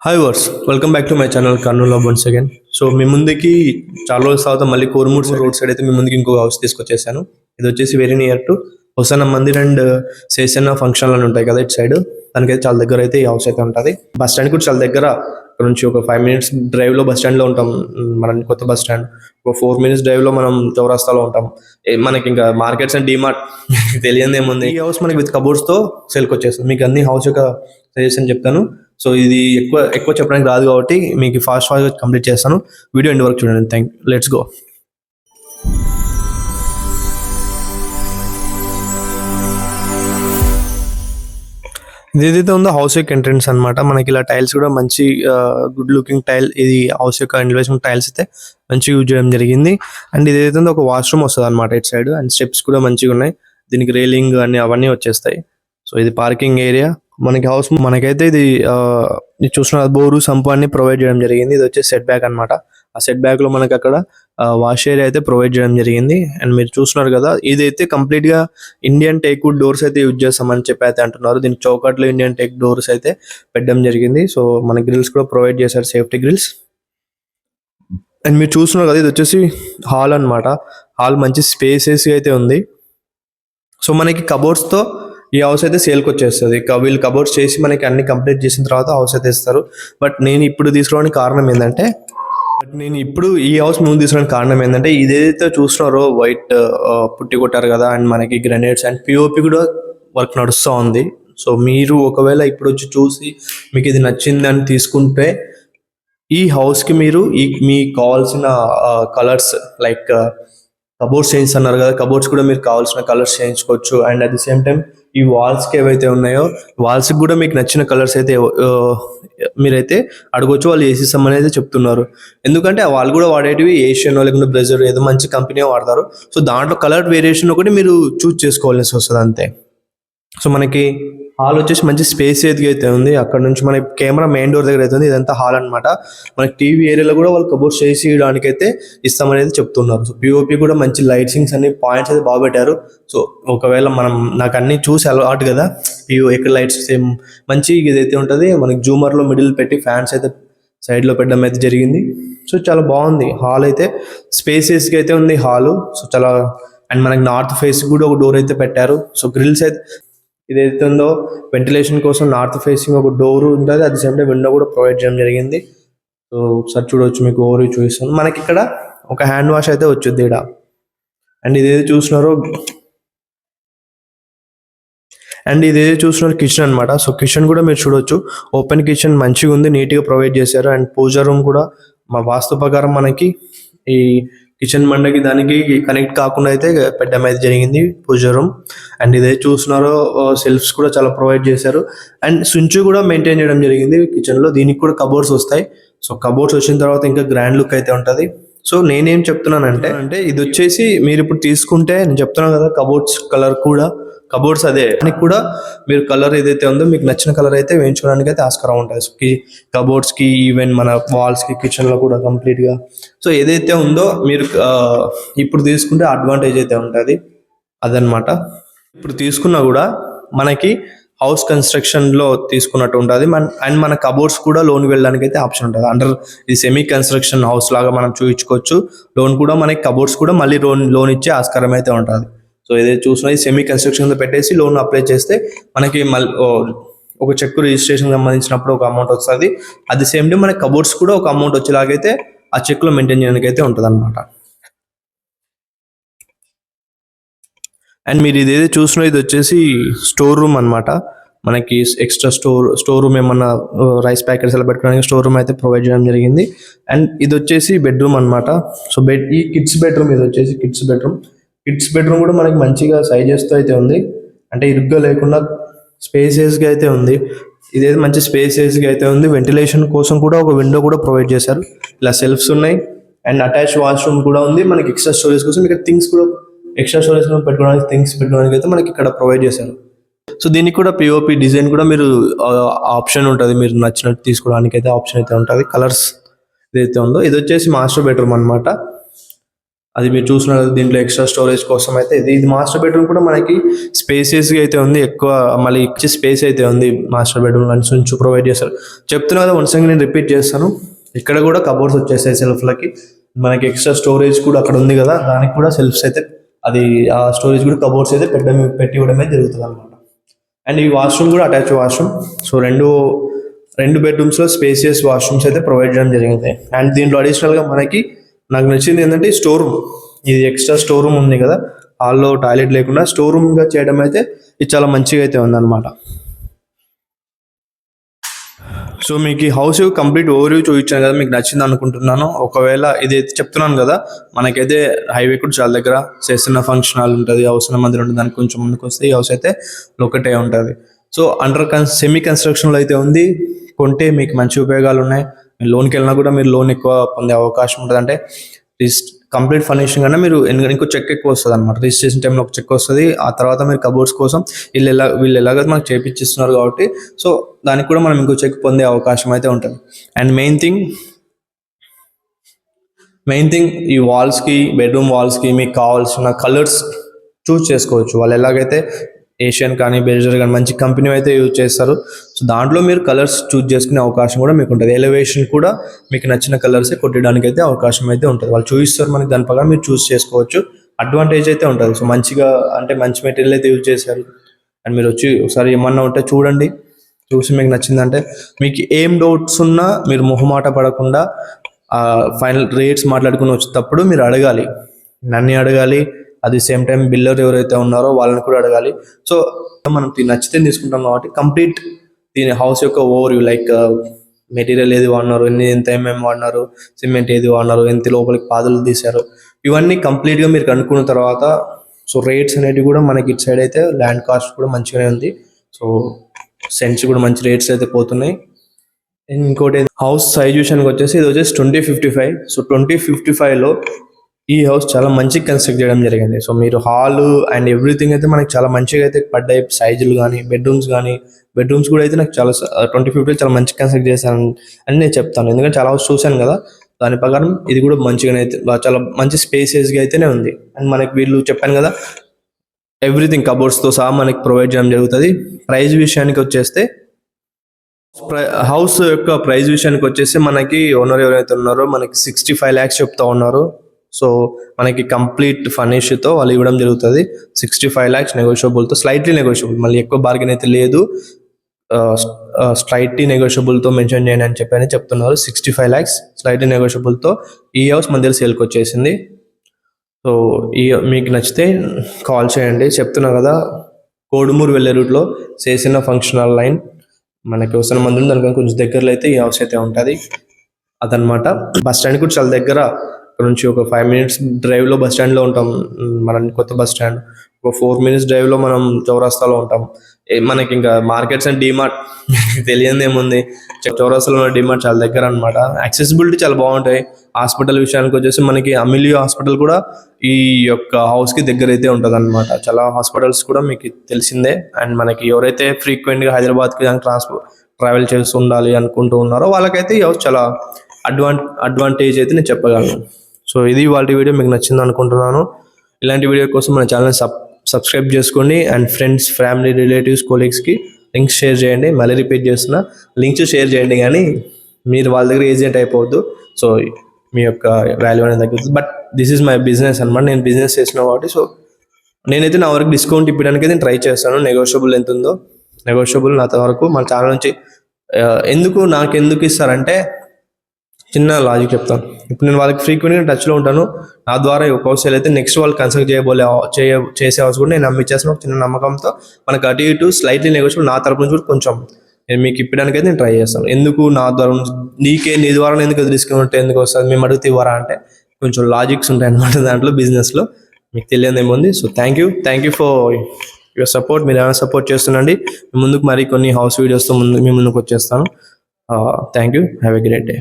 Hi viewers welcome back to my channel Kurnool once again. So మీ ముందుకి చాలా రోజుల తర్వాత మళ్ళీ కోరుమూడు రోడ్ సైడ్ అయితే మీ ముందుకి ఇంకో హౌస్ తీసుకొచ్చేసాను. ఇది వచ్చేసి very near to Hussain Mandir and సేసన్న ఫంక్షన్ అని ఉంటాయి కదా ఇటు సైడ్. దానికైతే చాలా దగ్గర అయితే ఈ హౌస్ అయితే ఉంటుంది. బస్ స్టాండ్ కూడా చాలా దగ్గర. ఇక్కడ నుంచి ఒక 5 minutes డ్రైవ్లో బస్ స్టాండ్లో ఉంటాం. మన కొత్త బస్ స్టాండ్ ఒక 4 minutes డ్రైవ్లో మనం చౌరాస్తాలో ఉంటాం. మనకి ఇంకా మార్కెట్స్ అండ్ డిమార్ట్ తెలియదు ఏముంది. ఈ హౌస్ మనకి విత్ కబోర్డ్స్తో సేల్కి వచ్చేస్తుంది. మీకు అన్ని హౌస్ యొక్క సజెషన్ చెప్తాను. సో ఇది ఎక్కువ ఎక్కువ చెప్పడానికి రాదు కాబట్టి మీకు ఫాస్ట్గా కంప్లీట్ చేస్తాను. వీడియో ఎండ్ వరకు చూడండి. Let's go. ఇది ఏదైతే ఉందో హౌస్ యొక్క ఎంట్రన్స్ అనమాట. మనకి ఇలా టైల్స్ కూడా మంచి గుడ్ లుకింగ్ టైల్. ఇది హౌస్ యొక్క ఎలివేషన్ టైల్స్ అయితే మంచిగా యూజ్ చేయడం జరిగింది. అండ్ ఇది ఏదైతే ఉందో ఒక వాష్రూమ్ వస్తుంది అనమాట ఇటు సైడ్. అండ్ స్టెప్స్ కూడా మంచిగా ఉన్నాయి. దీనికి రైలింగ్ అన్ని అవన్నీ వచ్చేస్తాయి. సో ఇది పార్కింగ్ ఏరియా. మనకి హౌస్ మనకైతే ఇది చూసిన బోరు సంపు అన్ని ప్రొవైడ్ చేయడం జరిగింది. ఇది వచ్చే సెట్ బ్యాక్ అనమాట. ఆ సెట్ బ్యాక్ లో మనకి అక్కడ వాష్ ఏరియా అయితే ప్రొవైడ్ చేయడం జరిగింది. అండ్ మీరు చూస్తున్నారు కదా, ఇదైతే కంప్లీట్ గా ఇండియన్ టేక్ వుడ్ డోర్స్ అయితే యూజ్ చేస్తామని చెప్పి అయితే అంటున్నారు. దీనికి చౌకట్లో ఇండియన్ టేక్ డోర్స్ అయితే పెట్టడం జరిగింది. సో మన గ్రిల్స్ కూడా ప్రొవైడ్ చేశారు, సేఫ్టీ గ్రిల్స్. అండ్ మీరు చూస్తున్నారు కదా, ఇది వచ్చేసి హాల్ అనమాట. హాల్ మంచి స్పేసెస్ అయితే ఉంది. సో మనకి కబోర్డ్స్ తో ఈ హౌస్ అయితే సేల్కి వచ్చేస్తుంది. వీళ్ళు కబోర్డ్స్ చేసి మనకి అన్ని కంప్లీట్ చేసిన తర్వాత హౌస్ అయితే ఇస్తారు. బట్ నేను ఇప్పుడు తీసుకోవడానికి కారణం ఏంటంటే ఈ హౌస్ ముందు తీసుకోవడానికి కారణం ఏంటంటే ఇదేదైతే చూస్తున్నారో వైట్ పుట్టి కొట్టారు కదా, అండ్ మనకి గ్రెనేడ్స్ అండ్ పిఓపి కూడా వర్క్ నడుస్తూ ఉంది. సో మీరు ఒకవేళ ఇప్పుడు వచ్చి చూసి మీకు ఇది నచ్చిందని తీసుకుంటే ఈ హౌస్కి మీరు మీకు కావాల్సిన కలర్స్ లైక్ కబోర్డ్స్ చేయిస్తున్నారు కదా, కబోర్డ్స్ కూడా మీరు కావాల్సిన కలర్స్ చేయించుకోవచ్చు. And at the same time ఈ వాల్స్కి ఏవైతే ఉన్నాయో వాల్స్కి కూడా మీకు నచ్చిన కలర్స్ అయితే మీరైతే అడగొచ్చు. వాళ్ళు వేసిస్తామని అయితే చెప్తున్నారు. ఎందుకంటే వాళ్ళు కూడా వాడేటివి ఏషియన్ లేకుంటే బ్రెజర్ ఏదో మంచి కంపెనీ వాడతారు. సో దాంట్లో కలర్ వేరియేషన్ ఒకటి మీరు చూస్ చేసుకోవాల్సి వస్తుంది అంతే. సో మనకి హాల్ వచ్చేసి మంచి స్పేస్ అయితే ఉంది. అక్కడ నుంచి మన కెమెరా మెయిన్ డోర్ దగ్గర అయితే ఉంది. ఇదంతా హాల్ అనమాట. మనకి టీవీ ఏరియాలో కూడా వాళ్ళు కబోర్డ్స్ చేసి ఇవ్వడానికి అయితే ఇస్తామనేది చెప్తున్నారు. సో పిఓపి కూడా మంచి లైటింగ్స్ అన్ని పాయింట్స్ అయితే బాగా పెట్టారు. సో ఒకవేళ నాకు అన్ని చూసి అలవాటు కదా, ఎక్కడ లైట్స్ సేమ్ మంచి ఇదైతే ఉంటుంది. మనకి జూమర్లో మిడిల్ పెట్టి ఫ్యాన్స్ అయితే సైడ్లో పెట్టడం అయితే జరిగింది. సో చాలా బాగుంది హాల్ అయితే. స్పేసెస్కి అయితే ఉంది హాలు. సో చాలా అండ్ మనకి నార్త్ ఫేస్ కూడా ఒక డోర్ అయితే పెట్టారు. సో గ్రిల్స్ అయితే ఇదైతే ఉందో వెంటిలేషన్ కోసం నార్త్ ఫేసింగ్ ఒక డోర్ ఉంటుంది. At the same time window కూడా ప్రొవైడ్ చేయడం జరిగింది. సో ఒకసారి చూడవచ్చు, మీకు ఓవర్ చూపిస్తాను. మనకి ఇక్కడ ఒక హ్యాండ్ వాష్ అయితే వచ్చింది ఇక్కడ. అండ్ ఇదేదో చూస్తున్నారో కిచెన్ అనమాట. సో కిచెన్ కూడా మీరు చూడొచ్చు, ఓపెన్ కిచెన్ మంచిగా ఉంది, నీట్గా ప్రొవైడ్ చేశారు. అండ్ పూజా రూమ్ కూడా మా వాస్తు ప్రకారం మనకి ఈ కిచెన్ మండకి దానికి కనెక్ట్ కాకుండా అయితే పెట్టడం అయితే జరిగింది పూజా రూమ్. అండ్ ఇదే చూస్తున్నారో సెల్ఫ్స్ కూడా చాలా ప్రొవైడ్ చేశారు. అండ్ స్విచ్ కూడా మెయింటైన్ చేయడం జరిగింది కిచెన్లో. దీనికి కూడా కబోర్డ్స్ వస్తాయి. సో కబోర్డ్స్ వచ్చిన తర్వాత ఇంకా గ్రాండ్ లుక్ అయితే ఉంటుంది. సో నేనేం చెప్తున్నానంటే ఇది వచ్చేసి మీరు ఇప్పుడు తీసుకుంటే నేను చెప్తున్నాను కదా, కబోర్డ్స్ అదే దానికి కూడా మీరు కలర్ ఏదైతే ఉందో మీకు నచ్చిన కలర్ అయితే వేయించుకోవడానికి అయితే ఆస్కారం ఉంటుంది. సో కబోర్డ్స్ కి ఈవెన్ మన వాల్స్ కి కిచెన్ లో కూడా కంప్లీట్ గా సో ఏదైతే ఉందో మీరు ఇప్పుడు తీసుకుంటే అడ్వాంటేజ్ అయితే ఉంటుంది అదనమాట. ఇప్పుడు తీసుకున్నా కూడా మనకి హౌస్ కన్స్ట్రక్షన్ లో తీసుకున్నట్టు ఉంటుంది. అండ్ మన కబోర్డ్స్ కూడా లోన్ వెళ్ళడానికి అయితే ఆప్షన్ ఉంటుంది. అండర్ ఇది సెమీ కన్స్ట్రక్షన్ హౌస్ లాగా మనం చూపించుకోవచ్చు. లోన్ కూడా మనకి కబోర్డ్స్ కూడా మళ్ళీ లోన్ ఇచ్చే ఆస్కారం అయితే ఉంటుంది. సో ఏదైతే చూసినా సెమీ కన్స్ట్రక్షన్ పెట్టేసి లోన్ అప్లై చేస్తే మనకి మళ్ళీ ఒక చెక్ రిజిస్ట్రేషన్ సంబంధించినప్పుడు ఒక అమౌంట్ వస్తుంది. అట్ ది సేమ్ టైం మనకి కబోర్డ్స్ కూడా ఒక అమౌంట్ వచ్చేలాగైతే ఆ చెక్ లో మెయింటైన్ చేయడానికి అయితే ఉంటుంది అనమాట. అండ్ మీరు ఇదేదో చూసినా ఇది వచ్చేసి స్టోర్ రూమ్ అనమాట. మనకి ఎక్స్ట్రా స్టోర్ రూమ్ ఏమన్నా రైస్ ప్యాకెట్స్ అలా పెట్టుకోవడానికి స్టోర్ రూమ్ అయితే ప్రొవైడ్ చేయడం జరిగింది. అండ్ ఇది వచ్చేసి బెడ్రూమ్ అనమాట. సో ఈ కిడ్స్ బెడ్రూమ్, ఇది వచ్చేసి కిడ్స్ బెడ్రూమ్ కూడా మనకి మంచిగా సైజెస్తో అయితే ఉంది. అంటే ఇరుగ్గా లేకుండా స్పేసెస్గా అయితే ఉంది. ఇదైతే మంచి స్పేసెస్గా అయితే ఉంది. వెంటిలేషన్ కోసం కూడా ఒక విండో కూడా ప్రొవైడ్ చేశారు. ఇలా సెల్ఫ్స్ ఉన్నాయి అండ్ అటాచ్ వాష్రూమ్ కూడా ఉంది. మనకి ఎక్స్ట్రా స్టోరేజ్ కోసం ఇక్కడ ఎక్స్ట్రా స్టోరేజ్ పెట్టుకోవడానికి అయితే మనకి ఇక్కడ ప్రొవైడ్ చేశారు. సో దీనికి కూడా పిఓపి డిజైన్ కూడా మీరు ఆప్షన్ ఉంటుంది, మీరు నచ్చినట్టు తీసుకోవడానికి అయితే ఆప్షన్ అయితే ఉంటుంది. కలర్స్ ఏదైతే ఉందో ఇది వచ్చేసి మాస్టర్ బెడ్రూమ్ అనమాట. అది మీరు చూసిన దీంట్లో ఎక్స్ట్రా స్టోరేజ్ కోసం అయితే ఇది మాస్టర్ బెడ్రూమ్ కూడా మనకి స్పేసియస్గా అయితే ఉంది. ఎక్కువ మళ్ళీ ఇచ్చే స్పేస్ అయితే ఉంది మాస్టర్ బెడ్రూమ్ నుంచి ప్రొవైడ్ చేస్తారు. చెప్తున్నా కదా, వన్స్ నేను రిపీట్ చేస్తాను. ఇక్కడ కూడా కబోర్డ్స్ వచ్చేసాయి సెల్ఫ్లకి. మనకి ఎక్స్ట్రా స్టోరేజ్ కూడా అక్కడ ఉంది కదా, దానికి కూడా సెల్ఫ్స్ అయితే అది ఆ స్టోరేజ్ కూడా కబోర్డ్స్ అయితే పెట్టి ఇవ్వడమే జరుగుతుంది అనమాట. అండ్ ఈ వాష్రూమ్ కూడా అటాచ్ వాష్రూమ్. సో రెండు బెడ్రూమ్స్లో స్పేసియస్ వాష్రూమ్స్ అయితే ప్రొవైడ్ చేయడం జరిగింది. అండ్ దీంట్లో అడిషనల్గా మనకి నాకు నచ్చింది ఏంటంటే స్టోర్ రూమ్. ఇది ఎక్స్ట్రా స్టోర్ రూమ్ ఉంది కదా, హాల్లో టాయిలెట్ లేకుండా స్టోర్ రూమ్గా చేయడం అయితే ఇది చాలా మంచిగా అయితే ఉందన్నమాట. సో మీకు ఈ హౌస్ కంప్లీట్ ఓవర్వ్యూ చూపించాను కదా, మీకు నచ్చింది అనుకుంటున్నాను. ఒకవేళ ఇది చెప్తున్నాను కదా, మనకైతే హైవే కూడా చాలా దగ్గర చేస్తున్న ఫంక్షన్ హాల్ ఉంటుంది, అవసరం మందిరం ఉంటుంది. దానికి కొంచెం ముందుకు వస్తే ఈ హౌస్ అయితే లొకేట్ అయి ఉంటుంది. సో సెమీ కన్స్ట్రక్షన్లో అయితే ఉంది. కొంటే మీకు మంచి ఉపయోగాలు ఉన్నాయి. లోన్కి వెళ్ళినా కూడా మీరు లోన్ ఎక్కువ పొందే అవకాశం ఉంటుంది. అంటే కంప్లీట్ ఫర్నిషింగ్ అన్నా మీరు ఇంకో చెక్ ఎక్కువ వస్తుంది అనమాట. రిజిస్ట్రేషన్ టైంలో ఒక చెక్ వస్తుంది. ఆ తర్వాత మీరు కబోర్డ్స్ కోసం వీళ్ళు ఎలాగో మనకు చేపించిస్తున్నారు కాబట్టి సో దానికి కూడా మనం ఇంకో చెక్ పొందే అవకాశం అయితే ఉంటుంది. అండ్ మెయిన్ థింగ్ ఈ వాల్స్కి, బెడ్రూమ్ వాల్స్కి మీకు కావాల్సిన కలర్స్ చూస్ చేసుకోవచ్చు. వాళ్ళు ఎలాగైతే ఏషియన్ కానీ బెర్జర్ కానీ మంచి కంపెనీ అయితే యూజ్ చేస్తారు. సో దాంట్లో మీరు కలర్స్ చూజ్ చేసుకునే అవకాశం కూడా మీకు ఉంటుంది. ఎలివేషన్ కూడా మీకు నచ్చిన కలర్సే కొట్టడానికి అయితే అవకాశం అయితే ఉంటుంది. వాళ్ళు చూపిస్తారు మనకి, దాని ప్రకారం మీరు చూస్ చేసుకోవచ్చు. అడ్వాంటేజ్ అయితే ఉంటుంది. సో మంచిగా అంటే మంచి మెటీరియల్ అయితే యూజ్ చేశారు. అండ్ మీరు వచ్చి ఒకసారి ఏమన్నా ఉంటే చూడండి, చూసి మీకు నచ్చిందంటే మీకు ఏం డౌట్స్ ఉన్నా మీరు మొహమాట పడకుండా ఫైనల్ రేట్స్ మాట్లాడుకుని వచ్చేటప్పుడు మీరు అడగాలి, నన్ను అడగాలి. అది సేమ్ టైం బిల్లర్ ఎవరైతే ఉన్నారో వాళ్ళని కూడా అడగాలి. సో మనం నచ్చితే తీసుకుంటాం కాబట్టి కంప్లీట్ దీని హౌస్ యొక్క ఓవర్వ్యూ, లైక్ మెటీరియల్ ఏది వాడినారు, ఎంత ఎంఎం వాడినారు, సిమెంట్ ఏది వాడినారు, ఎంత లోపలికి పాదులు తీశారు, ఇవన్నీ కంప్లీట్గా మీరు కనుక్కున్న తర్వాత సో రేట్స్ అనేవి కూడా మనకి ఇటు సైడ్ అయితే ల్యాండ్ కాస్ట్ కూడా మంచిగానే ఉంది. సో సెంట్స్ కూడా మంచి రేట్స్ అయితే పోతున్నాయి. ఇంకోటి హౌస్ సైజ్ విషయానికి వచ్చేసి ఇది వచ్చేసి 2055. సో 2055లో ఈ హౌస్ చాలా మంచిగా కన్స్ట్రక్ట్ చేయడం జరిగింది. సో మీరు హాల్ అండ్ ఎవ్రీథింగ్ అయితే మనకి చాలా మంచిగా అయితే పడ్డాయి. సైజులు కానీ బెడ్రూమ్స్ కూడా అయితే నాకు చాలా 2050 చాలా మంచిగా కన్స్ట్రక్ట్ చేశాను అని నేను చెప్తాను. ఎందుకంటే చాలా హౌస్ చూశాను కదా, దాని ప్రకారం ఇది కూడా మంచిగానే అయితే చాలా మంచి స్పేసెస్గా అయితేనే ఉంది. అండ్ మనకి వీళ్ళు చెప్పాను కదా, ఎవ్రీథింగ్ కబోర్డ్స్తో సహా మనకి ప్రొవైడ్ చేయడం జరుగుతుంది. ప్రైస్ విషయానికి వచ్చేస్తే హౌస్ యొక్క ప్రైస్ విషయానికి వచ్చేసి మనకి ఓనర్ ఎవరైతే ఉన్నారో మనకి 65 lakhs చెప్తా ఉన్నారు. సో మనకి కంప్లీట్ ఫర్నిష్తో వాళ్ళు ఇవ్వడం జరుగుతుంది. 65 lakhs నెగోషియబుల్తో, స్లైట్లీ నెగోషియబుల్, మళ్ళీ ఎక్కువ బార్గెన్ అయితే లేదు. స్లైట్లీ నెగోషియబుల్తో మెన్షన్ చేయండి అని చెప్తున్నారు. 65 lakhs స్లైట్లీ నెగోషియబుల్తో ఈ హౌస్ మన దగ్గర సేల్కి వచ్చేసింది. సో మీకు నచ్చితే కాల్ చేయండి. చెప్తున్నా కదా, కోడుమూరు వెళ్ళే రూట్లో చేసిన ఫంక్షన్ హాల్ లైన్ మనకి అవసరం మంది ఉంది. దానికన్నా కొంచెం దగ్గరలో అయితే ఈ హౌస్ అయితే ఉంటుంది. అదనమాట. బస్ స్టాండ్ కూడా చాలా దగ్గర, ఇక్కడ నుంచి ఒక 5 minutes డ్రైవ్లో బస్ స్టాండ్లో ఉంటాం. మన కొత్త బస్ స్టాండ్ ఒక 4 minutes డ్రైవ్లో మనం చౌరస్తాలో ఉంటాం. మనకి ఇంకా మార్కెట్స్ అండ్ డిమార్ట్ తెలియదు ఏముంది, చౌరస్తాలో ఉన్న డిమార్ట్ చాలా దగ్గర అనమాట. యాక్సెసిబిలిటీ చాలా బాగుంటాయి. హాస్పిటల్ విషయానికి వచ్చేసి మనకి అమిలియో హాస్పిటల్ కూడా ఈ యొక్క హౌస్కి దగ్గర అయితే ఉంటుంది అనమాట. చాలా హాస్పిటల్స్ కూడా మీకు తెలిసిందే. అండ్ మనకి ఎవరైతే ఫ్రీక్వెంట్గా హైదరాబాద్కి ట్రావెల్ చేస్తూ ఉండాలి అనుకుంటూ ఉన్నారో వాళ్ళకైతే ఈ హౌస్ చాలా అడ్వాంటేజ్ అయితే నేను చెప్పగలను. సో ఇది వాళ్ళ వీడియో, మీకు నచ్చింది అనుకుంటున్నాను. ఇలాంటి వీడియో కోసం మన ఛానల్ సబ్స్క్రైబ్ చేసుకోండి. అండ్ ఫ్రెండ్స్, ఫ్యామిలీ, రిలేటివ్స్, కొలీగ్స్కి లింక్స్ షేర్ చేయండి. మళ్ళీ రిపీట్ చేస్తున్నా, లింక్స్ షేర్ చేయండి, కానీ మీరు వాళ్ళ దగ్గర ఏజెంట్ అయిపోవద్దు. సో మీ యొక్క వాల్యూ అనేది తగ్గుతుంది. But this is my business అనమాట. నేను బిజినెస్ చేసిన కాబట్టి సో నేనైతే నా వరకు డిస్కౌంట్ ఇప్పడానికి నేను ట్రై చేస్తాను. నెగోషియబుల్ ఎంత ఉందో నెగోషియబుల్ నా వరకు మన ఛానల్ నుంచి నాకెందుకు ఇస్తారంటే చిన్న లాజిక్ చెప్తాను. ఇప్పుడు నేను వాళ్ళకి ఫ్రీక్వెంట్గా టచ్లో ఉంటాను. నా ద్వారా ఒక హౌస్ అయితే నెక్స్ట్ వాళ్ళు కన్సల్ట్ చేసే హౌస్ కూడా నేను నమ్మిచ్చేస్తాను. ఒక చిన్న నమ్మకంతో మనకు అటు ఇటు స్లైట్లీ నెగోషియబుల్ నా తరపు నుంచి కూడా కొంచెం నేను మీకు ఇప్పడానికి అయితే నేను ట్రై చేస్తాను. ఎందుకు నా ద్వారా నీ ద్వారా ఎందుకు డిస్కౌంట్ ఎందుకు వస్తుంది, మేము అడిగితే ఇవ్వరా అంటే కొంచెం లాజిక్స్ ఉంటాయి అన్నమాట దాంట్లో, బిజినెస్లో మీకు తెలియదు ఏముంది. So thank you for your support. మీరు ఏమైనా సపోర్ట్ చేస్తుండండి. ముందుకు మరి కొన్ని హౌస్ వీడియోస్తో మీ ముందుకు వచ్చేస్తాను. Thank you. Have a great day.